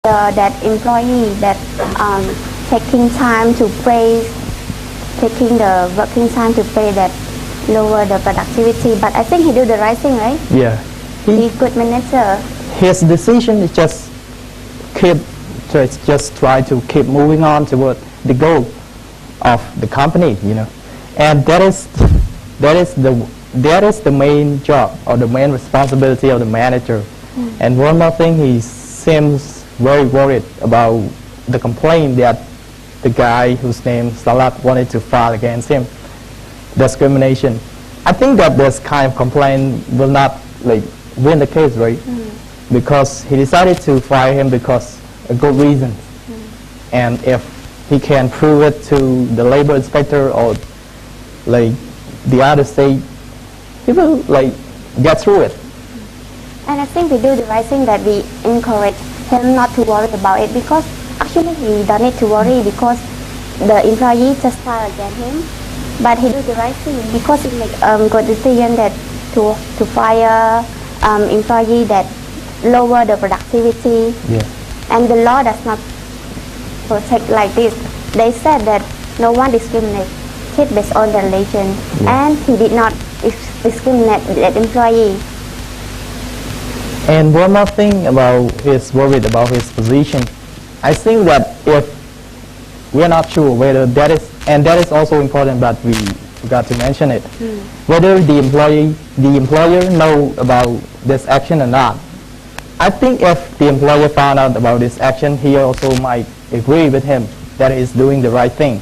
that employee that taking time to praise, taking the working time to pay that lower the productivity. But I think he do the right thing, right? Yeah. He's good manager. His decision is just try to keep moving on toward the goal of the company, you know, and that is the main job or the main responsibility of the manager. And one more thing, he seems very worried about the complaint that the guy whose name Salat wanted to file against him, discrimination. I think that this kind of complaint will not like win the case, right? Because he decided to fire him because a good reason. And if he can prove it to the labor inspector or like the other state, he will like get through it. And I think we do the right thing that we encourage him not to worry about it, because actually he don't need to worry because the employee just filed against him. But he do the right thing because he make good decision that to fire employee that lower the productivity. Yeah. And the law does not protect like this. They said that no one discriminates based on the religion, and he did not discriminate that employee. And one more thing about his worried about his position, I think that if we're not sure whether that is, and that is also important, but we forgot to mention it, whether the employer know about this action or not. I think if the employer found out about this action, he also might agree with him that he's doing the right thing.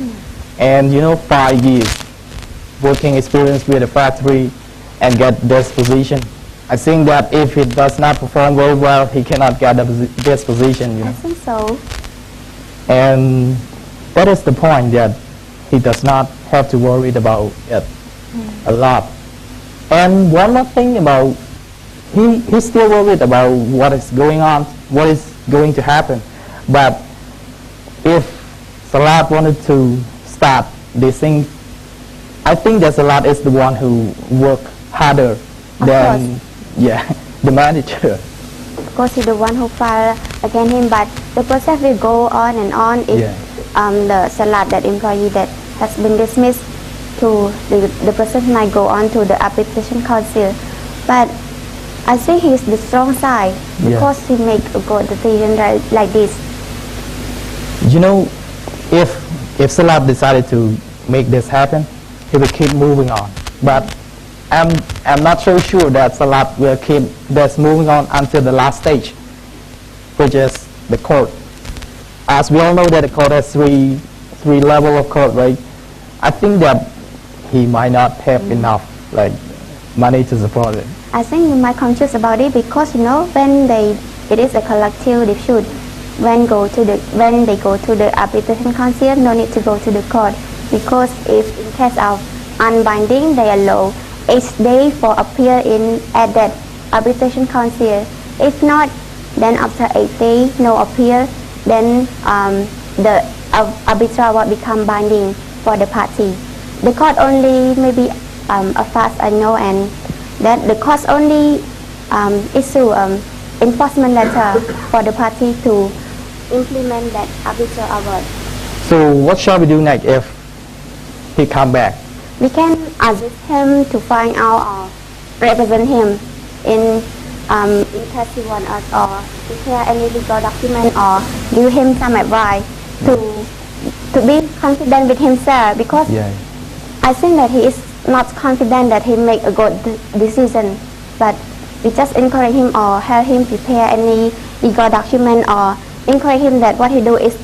And you know, 5 years working experience with a factory and get this position, I think that if he does not perform very well, he cannot get this position, you know. I think so. And that is the point, that he does not have to worry about it a lot. And one more thing about, he's still worried about what is going on, what is going to happen. But if Salat wanted to start this thing, I think that Salat is the one who worked harder than the manager. Of course, he's the one who filed against him, but the process will go on and on if the Salat, that employee that has been dismissed, to the process might go on to the arbitration council. But I think he's the strong side because he make a good decision like this. You know, if Salat decided to make this happen, he will keep moving on. But I'm not so sure that Salat will keep this moving on until the last stage, which is the court. As we all know that the court has three levels of court, right? I think that he might not have enough like money to support it. I think you might conscious about it because, you know, when it is a collective dispute, when they go to the arbitration council, no need to go to the court, because if in case of unbinding, they allow 8 days for appeal at that arbitration council. If not, then after 8 days no appeal, then the arbitral will become binding for the party. The court only maybe as far as I know, and that the court only issue enforcement letter for the party to implement that arbitral award. So what shall we do next if he come back? We can assist him to find out or represent him in case he wants us, or prepare any legal document, or give him some advice to be confident with himself, because I think that he is not confident that he make a good decision. But we just encourage him or help him prepare any legal document, or encourage him that what he do is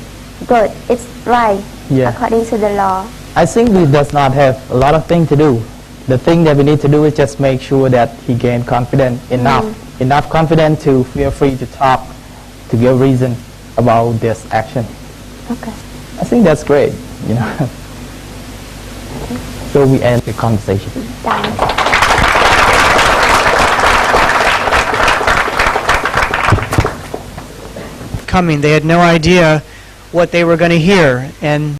good, it's right according to the law. I think he does not have a lot of things to do. The thing that we need to do is just make sure that he gain confidence enough confidence to feel free to talk, to give reason about this action. Okay. I think that's great, you know. So we end the conversation. Done. Coming, they had no idea what they were going to hear, and